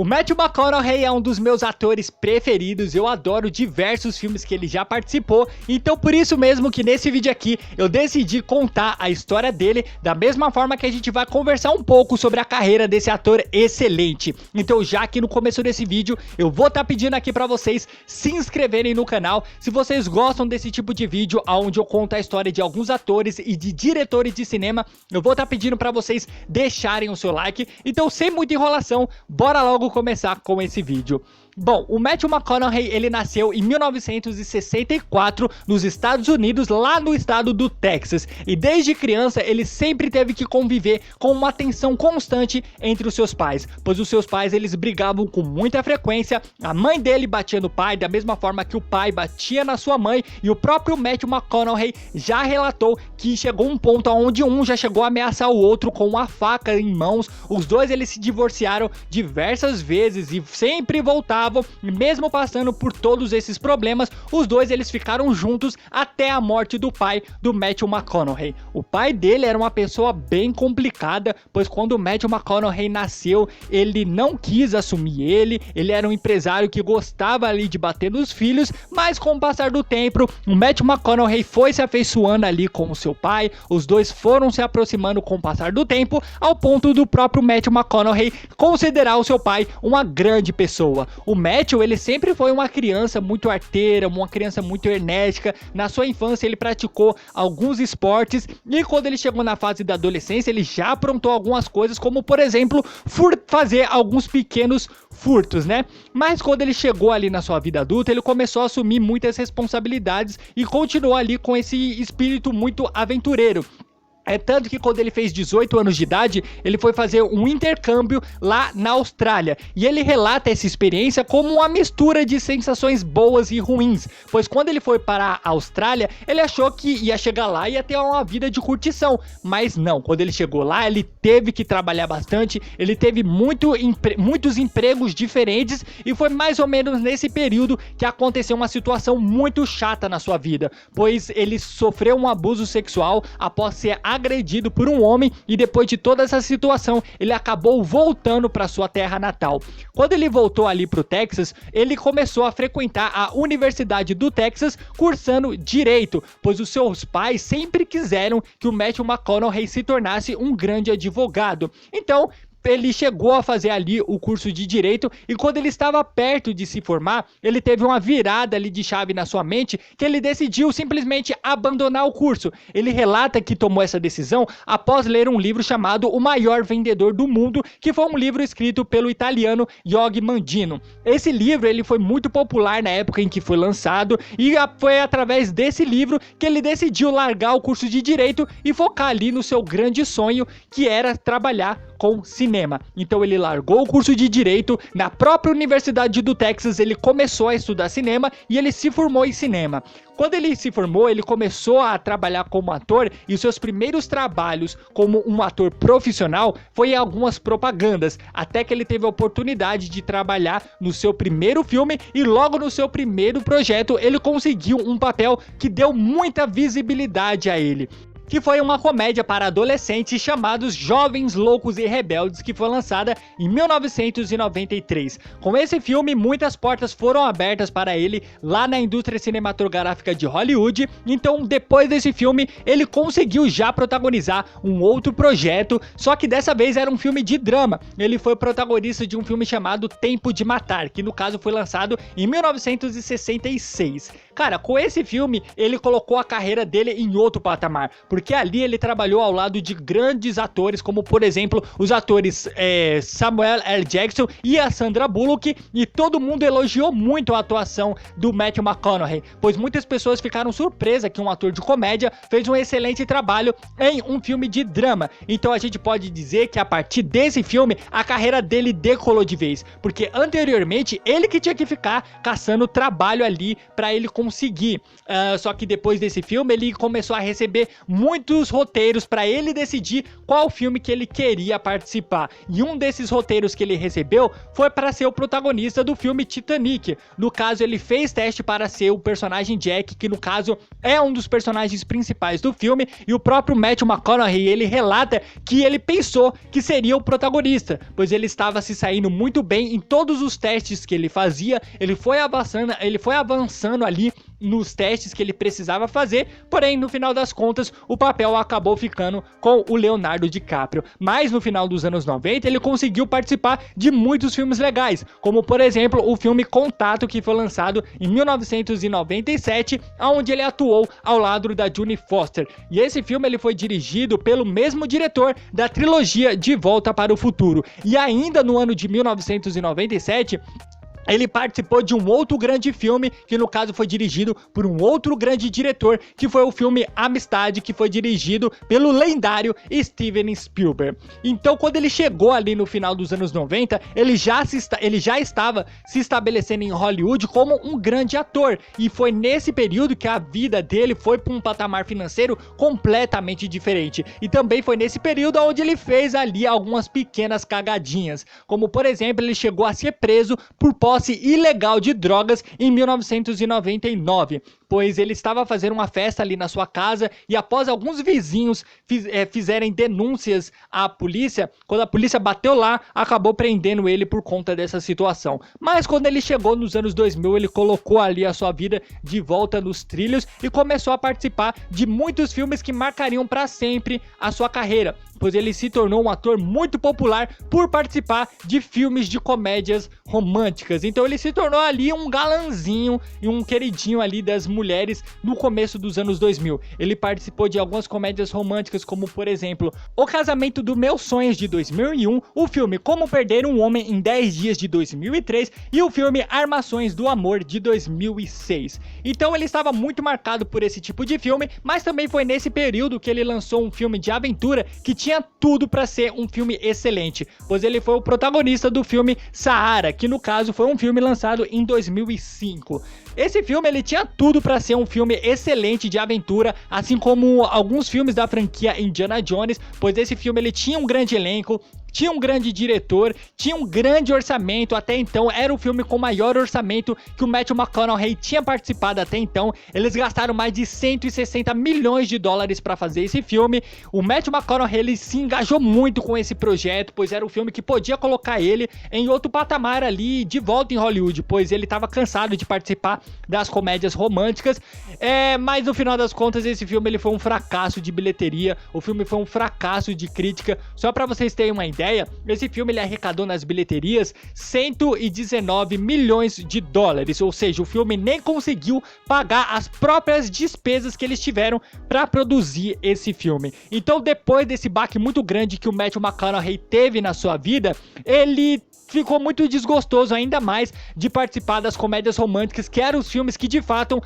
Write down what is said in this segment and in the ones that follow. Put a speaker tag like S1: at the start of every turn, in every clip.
S1: O Matthew McConaughey é um dos meus atores preferidos, eu adoro diversos filmes que ele já participou, então por isso mesmo que nesse vídeo aqui eu decidi contar a história dele da mesma forma que a gente vai conversar um pouco sobre a carreira desse ator excelente. Então já aqui no começo desse vídeo eu vou estar pedindo aqui pra vocês se inscreverem no canal, se vocês gostam desse tipo de vídeo onde eu conto a história de alguns atores e de diretores de cinema, eu vou estar pedindo pra vocês deixarem o seu like, então sem muita enrolação, bora logo começar com esse vídeo. Bom, o Matthew McConaughey, ele nasceu em 1964 nos Estados Unidos, lá no estado do Texas, e desde criança ele sempre teve que conviver com uma tensão constante entre os seus pais, pois os seus pais eles brigavam com muita frequência, a mãe dele batia no pai da mesma forma que o pai batia na sua mãe, e o próprio Matthew McConaughey já relatou que chegou um ponto onde um já chegou a ameaçar o outro com uma faca em mãos. Os dois eles se divorciaram diversas vezes e sempre voltavam. E mesmo passando por todos esses problemas, os dois eles ficaram juntos até a morte do pai do Matthew McConaughey. O pai dele era uma pessoa bem complicada, pois quando o Matthew McConaughey nasceu, ele não quis assumir ele era um empresário que gostava ali de bater nos filhos, mas com o passar do tempo, o Matthew McConaughey foi se afeiçoando ali com o seu pai, os dois foram se aproximando com o passar do tempo, ao ponto do próprio Matthew McConaughey considerar o seu pai uma grande pessoa. O Matthew, ele sempre foi uma criança muito arteira, uma criança muito enérgica. Na sua infância ele praticou alguns esportes e quando ele chegou na fase da adolescência ele já aprontou algumas coisas, como por exemplo fazer alguns pequenos furtos, né? Mas quando ele chegou ali na sua vida adulta, ele começou a assumir muitas responsabilidades e continuou ali com esse espírito muito aventureiro. É tanto que quando ele fez 18 anos de idade, ele foi fazer um intercâmbio lá na Austrália. E ele relata essa experiência como uma mistura de sensações boas e ruins. Pois quando ele foi para a Austrália, ele achou que ia chegar lá e ia ter uma vida de curtição. Mas não, quando ele chegou lá, ele teve que trabalhar bastante, ele teve muitos empregos diferentes. E foi mais ou menos nesse período que aconteceu uma situação muito chata na sua vida. Pois ele sofreu um abuso sexual após ser agredido por um homem e depois de toda essa situação ele acabou voltando para sua terra natal. Quando ele voltou ali para o Texas, ele começou a frequentar a Universidade do Texas cursando Direito, pois os seus pais sempre quiseram que o Matthew McConaughey se tornasse um grande advogado. Então ele chegou a fazer ali o curso de Direito e quando ele estava perto de se formar, ele teve uma virada ali de chave na sua mente que ele decidiu simplesmente abandonar o curso. Ele relata que tomou essa decisão após ler um livro chamado O Maior Vendedor do Mundo, que foi um livro escrito pelo italiano Yogi Mandino. Esse livro ele foi muito popular na época em que foi lançado e foi através desse livro que ele decidiu largar o curso de Direito e focar ali no seu grande sonho, que era trabalhar com cinema. Então ele largou o curso de Direito, na própria Universidade do Texas ele começou a estudar cinema e ele se formou em cinema. Quando ele se formou, ele começou a trabalhar como ator e os seus primeiros trabalhos como um ator profissional foi em algumas propagandas, até que ele teve a oportunidade de trabalhar no seu primeiro filme e logo no seu primeiro projeto ele conseguiu um papel que deu muita visibilidade a ele, que foi uma comédia para adolescentes chamados Jovens Loucos e Rebeldes, que foi lançada em 1993. Com esse filme, muitas portas foram abertas para ele lá na indústria cinematográfica de Hollywood. Então, depois desse filme, ele conseguiu já protagonizar um outro projeto, só que dessa vez era um filme de drama. Ele foi protagonista de um filme chamado Tempo de Matar, que no caso foi lançado em 1966. Cara, com esse filme, ele colocou a carreira dele em outro patamar, porque ali ele trabalhou ao lado de grandes atores, como por exemplo, os atores Samuel L. Jackson e a Sandra Bullock, e todo mundo elogiou muito a atuação do Matthew McConaughey, pois muitas pessoas ficaram surpresas que um ator de comédia fez um excelente trabalho em um filme de drama. Então a gente pode dizer que a partir desse filme, a carreira dele decolou de vez, porque anteriormente ele que tinha que ficar caçando trabalho ali para ele conseguir, só que depois desse filme ele começou a receber muito muitos roteiros para ele decidir qual filme que ele queria participar. E um desses roteiros que ele recebeu foi para ser o protagonista do filme Titanic. No caso, ele fez teste para ser o personagem Jack, que no caso é um dos personagens principais do filme, e o próprio Matthew McConaughey, ele relata que ele pensou que seria o protagonista, pois ele estava se saindo muito bem em todos os testes que ele fazia. Ele foi avançando ali nos testes que ele precisava fazer, porém no final das contas o papel acabou ficando com o Leonardo DiCaprio. Mas no final dos anos 90 ele conseguiu participar de muitos filmes legais, como por exemplo o filme Contato, que foi lançado em 1997, onde ele atuou ao lado da Jodie Foster. E esse filme ele foi dirigido pelo mesmo diretor da trilogia De Volta para o Futuro. E ainda no ano de 1997 ele participou de um outro grande filme, que no caso foi dirigido por um outro grande diretor, que foi o filme Amistade, que foi dirigido pelo lendário Steven Spielberg. Então, quando ele chegou ali no final dos anos 90, ele já estava se estabelecendo em Hollywood como um grande ator, e foi nesse período que a vida dele foi para um patamar financeiro completamente diferente. E também foi nesse período onde ele fez ali algumas pequenas cagadinhas, como por exemplo, ele chegou a ser preso por posse ilegal de drogas em 1999, pois ele estava fazendo uma festa ali na sua casa e após alguns vizinhos fizerem denúncias à polícia, quando a polícia bateu lá, acabou prendendo ele por conta dessa situação. Mas quando ele chegou nos anos 2000, ele colocou ali a sua vida de volta nos trilhos e começou a participar de muitos filmes que marcariam para sempre a sua carreira, pois ele se tornou um ator muito popular por participar de filmes de comédias românticas. Então ele se tornou ali um galanzinho e um queridinho ali das mulheres no começo dos anos 2000. Ele participou de algumas comédias românticas, como por exemplo O Casamento dos Meus Sonhos de 2001, o filme Como Perder um Homem em 10 Dias de 2003 e o filme Armações do Amor de 2006. Então ele estava muito marcado por esse tipo de filme, mas também foi nesse período que ele lançou um filme de aventura que tinha tudo para ser um filme excelente, pois ele foi o protagonista do filme Saara, que no caso foi um filme lançado em 2005. Esse filme ele tinha tudo para ser um filme excelente de aventura, assim como alguns filmes da franquia Indiana Jones, pois esse filme ele tinha um grande elenco, tinha um grande diretor, tinha um grande orçamento. Até então era o filme com maior orçamento que o Matthew McConaughey tinha participado até então. Eles gastaram mais de 160 milhões de dólares para fazer esse filme. O Matthew McConaughey ele se engajou muito com esse projeto, pois era um filme que podia colocar ele em outro patamar ali de volta em Hollywood, pois ele estava cansado de participar das comédias românticas. Mas no final das contas esse filme ele foi um fracasso de bilheteria, o filme foi um fracasso de crítica. Só para vocês terem uma ideia, esse filme ele arrecadou nas bilheterias 119 milhões de dólares, ou seja, o filme nem conseguiu pagar as próprias despesas que eles tiveram para produzir esse filme. Então, depois desse baque muito grande que o Matthew McConaughey teve na sua vida, ele ficou muito desgostoso ainda mais de participar das comédias românticas, que eram os filmes que de fato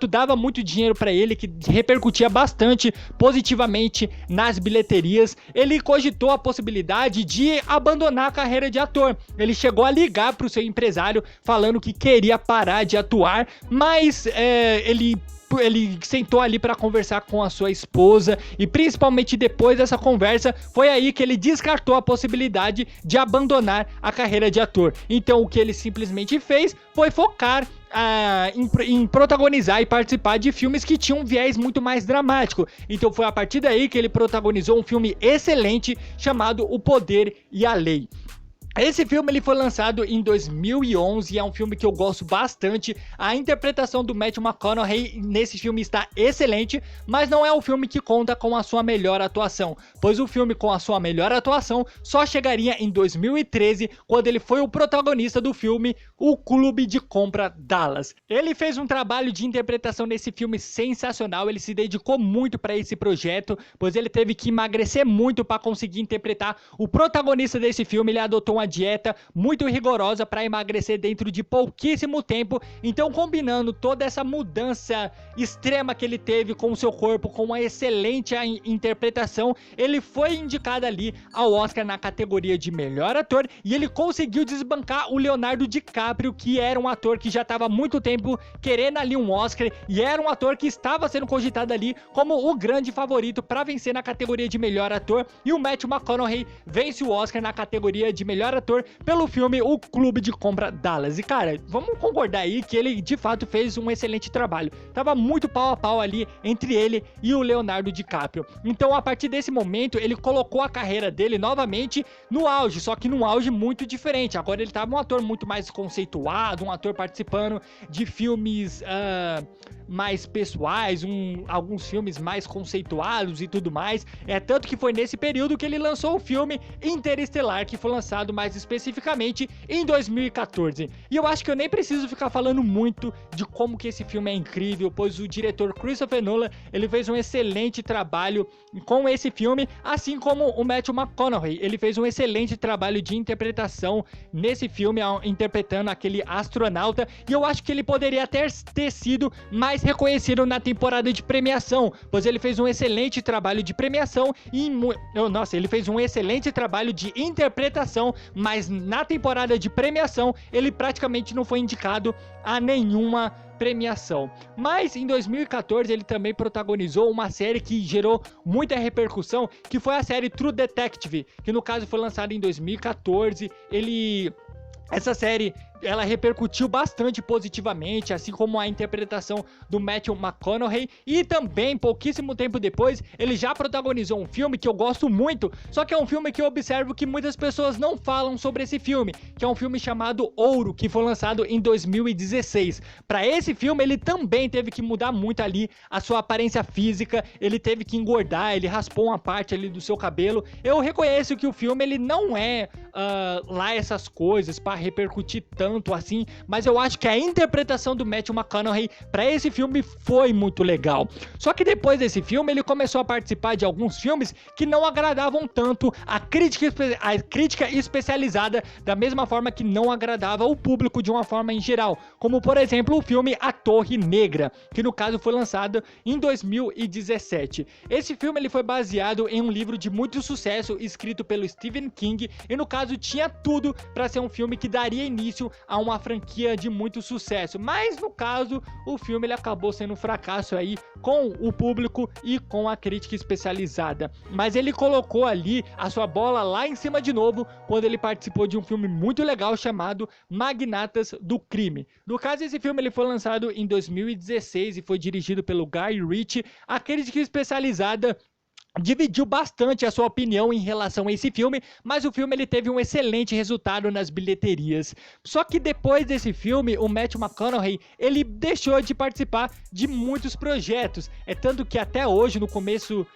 S1: dava muito dinheiro para ele, que repercutia bastante positivamente nas bilheterias. Ele cogitou a possibilidade de abandonar a carreira de ator. Ele chegou a ligar para o seu empresário falando que queria parar de atuar, mas ele sentou ali para conversar com a sua esposa e principalmente depois dessa conversa foi aí que ele descartou a possibilidade de abandonar a carreira de ator. Então o que ele simplesmente fez foi focar em protagonizar e participar de filmes que tinham um viés muito mais dramático. Então foi a partir daí que ele protagonizou um filme excelente chamado O Poder e a Lei. Esse filme ele foi lançado em 2011 e é um filme que eu gosto bastante. A interpretação do Matthew McConaughey nesse filme está excelente, mas não é um filme que conta com a sua melhor atuação, pois o filme com a sua melhor atuação só chegaria em 2013, quando ele foi o protagonista do filme O Clube de Compra Dallas. Ele fez um trabalho de interpretação nesse filme sensacional, ele se dedicou muito para esse projeto, pois ele teve que emagrecer muito para conseguir interpretar o protagonista desse filme. Ele adotou uma uma dieta muito rigorosa para emagrecer dentro de pouquíssimo tempo. Então, combinando toda essa mudança extrema que ele teve com o seu corpo, com uma excelente interpretação, ele foi indicado ali ao Oscar na categoria de melhor ator, e ele conseguiu desbancar o Leonardo DiCaprio, que era um ator que já estava há muito tempo querendo ali um Oscar, e era um ator que estava sendo cogitado ali como o grande favorito para vencer na categoria de melhor ator. E o Matthew McConaughey vence o Oscar na categoria de melhor ator pelo filme O Clube de Compra Dallas. E cara, vamos concordar aí que ele de fato fez um excelente trabalho. Tava muito pau a pau ali entre ele e o Leonardo DiCaprio. Então, a partir desse momento, ele colocou a carreira dele novamente no auge, só que num auge muito diferente. Agora ele tava um ator muito mais conceituado, um ator participando de filmes mais pessoais, alguns filmes mais conceituados e tudo mais. É tanto que foi nesse período que ele lançou o filme Interestelar, que foi lançado mais especificamente em 2014. E eu acho que eu nem preciso ficar falando muito de como que esse filme é incrível, pois o diretor Christopher Nolan, ele fez um excelente trabalho com esse filme, assim como o Matthew McConaughey, ele fez um excelente trabalho de interpretação nesse filme, interpretando aquele astronauta, e eu acho que ele poderia ter sido mais reconhecido na temporada de premiação, pois ele fez um excelente trabalho de premiação e ele fez um excelente trabalho de interpretação, mas na temporada de premiação ele praticamente não foi indicado a nenhuma premiação. Mas em 2014 ele também protagonizou uma série que gerou muita repercussão, que foi a série True Detective, que no caso foi lançada em 2014. Essa série, ela repercutiu bastante positivamente, assim como a interpretação do Matthew McConaughey, e também, pouquíssimo tempo depois, ele já protagonizou um filme que eu gosto muito, só que é um filme que eu observo que muitas pessoas não falam sobre esse filme, que é um filme chamado Ouro, que foi lançado em 2016. Para esse filme, ele também teve que mudar muito ali a sua aparência física, ele teve que engordar, ele raspou uma parte ali do seu cabelo. Eu reconheço que o filme, ele não é lá essas coisas para repercutir tanto assim, mas eu acho que a interpretação do Matthew McConaughey para esse filme foi muito legal. Só que depois desse filme ele começou a participar de alguns filmes que não agradavam tanto a crítica especializada, da mesma forma que não agradava o público de uma forma em geral, como por exemplo o filme A Torre Negra, que no caso foi lançado em 2017. Esse filme ele foi baseado em um livro de muito sucesso escrito pelo Stephen King, e no caso tinha tudo para ser um filme que daria início a uma franquia de muito sucesso, mas no caso o filme ele acabou sendo um fracasso aí com o público e com a crítica especializada, mas ele colocou ali a sua bola lá em cima de novo quando ele participou de um filme muito legal chamado Magnatas do Crime. No caso, esse filme ele foi lançado em 2016 e foi dirigido pelo Guy Ritchie. A crítica especializada dividiu bastante a sua opinião em relação a esse filme, mas o filme ele teve um excelente resultado nas bilheterias. Só que depois desse filme, o Matthew McConaughey, ele deixou de participar de muitos projetos. É tanto que até hoje, no começo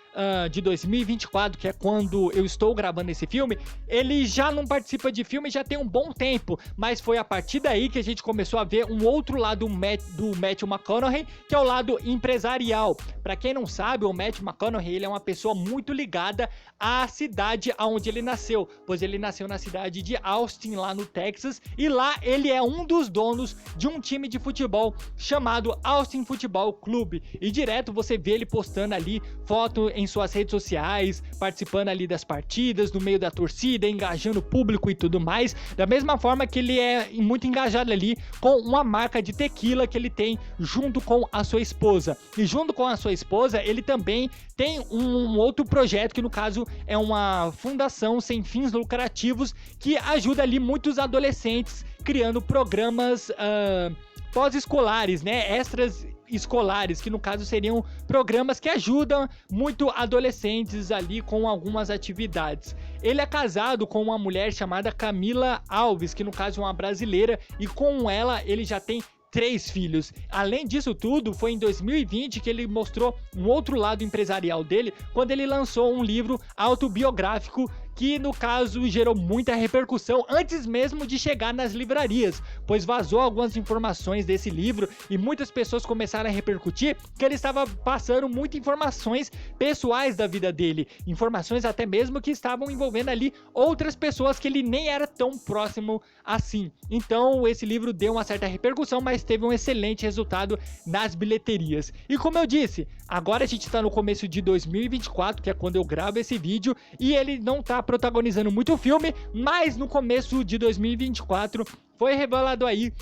S1: de 2024, que é quando eu estou gravando esse filme, ele já não participa de filme já tem um bom tempo, mas foi a partir daí que a gente começou a ver um outro lado do Matthew McConaughey, que é o lado empresarial. Para quem não sabe, o Matthew McConaughey ele é uma pessoa muito ligada à cidade onde ele nasceu, pois ele nasceu na cidade de Austin, lá no Texas, e lá ele é um dos donos de um time de futebol chamado Austin Football Club, e direto você vê ele postando ali foto em suas redes sociais, participando ali das partidas, no meio da torcida, engajando o público e tudo mais, da mesma forma que ele é muito engajado ali com uma marca de tequila que ele tem junto com a sua esposa. E junto com a sua esposa, ele também tem um outro projeto que no caso é uma fundação sem fins lucrativos que ajuda ali muitos adolescentes criando programas pós-escolares, né, extras escolares, que no caso seriam programas que ajudam muito adolescentes ali com algumas atividades. Ele é casado com uma mulher chamada Camila Alves, que no caso é uma brasileira, e com ela ele já tem 3 filhos. Além disso tudo, foi em 2020 que ele mostrou um outro lado empresarial dele, quando ele lançou um livro autobiográfico que no caso gerou muita repercussão antes mesmo de chegar nas livrarias, pois vazou algumas informações desse livro e muitas pessoas começaram a repercutir que ele estava passando muitas informações pessoais da vida dele, informações até mesmo que estavam envolvendo ali outras pessoas que ele nem era tão próximo assim. Então esse livro deu uma certa repercussão, mas teve um excelente resultado nas bilheterias. E como eu disse, agora a gente tá no começo de 2024, que é quando eu gravo esse vídeo, e ele não tá protagonizando muito o filme, mas no começo de 2024 foi revelado aí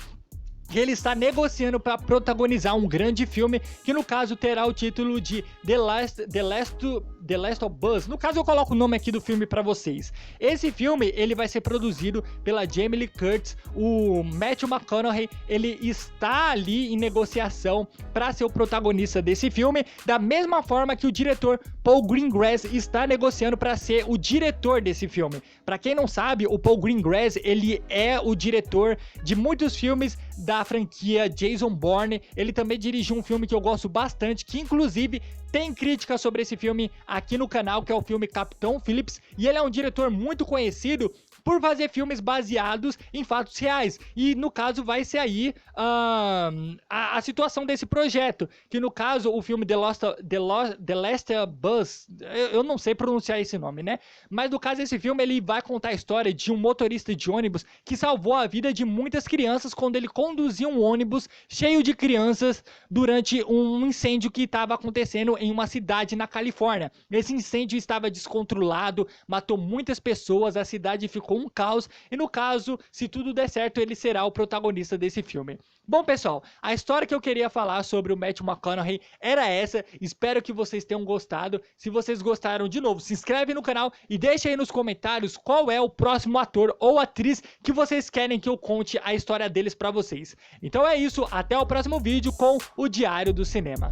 S1: que ele está negociando para protagonizar um grande filme, que no caso terá o título de The Last of Us. No caso eu coloco o nome aqui do filme para vocês. Esse filme ele vai ser produzido pela Jamie Lee Curtis, o Matthew McConaughey, ele está ali em negociação para ser o protagonista desse filme, da mesma forma que o diretor Paul Greengrass está negociando para ser o diretor desse filme. Para quem não sabe, o Paul Greengrass ele é o diretor de muitos filmes da franquia Jason Bourne. Ele também dirigiu um filme que eu gosto bastante, que inclusive tem crítica sobre esse filme aqui no canal, que é o filme Capitão Phillips, e ele é um diretor muito conhecido por fazer filmes baseados em fatos reais, e no caso vai ser aí a situação desse projeto, que no caso o filme The Last of Us, eu não sei pronunciar esse nome, né, mas no caso esse filme ele vai contar a história de um motorista de ônibus que salvou a vida de muitas crianças quando ele conduzia um ônibus cheio de crianças durante um incêndio que estava acontecendo em uma cidade na Califórnia. Esse incêndio estava descontrolado, matou muitas pessoas, a cidade ficou um caos, e no caso, se tudo der certo, ele será o protagonista desse filme. Bom, pessoal, a história que eu queria falar sobre o Matthew McConaughey era essa. Espero que vocês tenham gostado. Se vocês gostaram, de novo, se inscreve no canal e deixa aí nos comentários qual é o próximo ator ou atriz que vocês querem que eu conte a história deles pra vocês. Então é isso, até o próximo vídeo com o Diário do Cinema.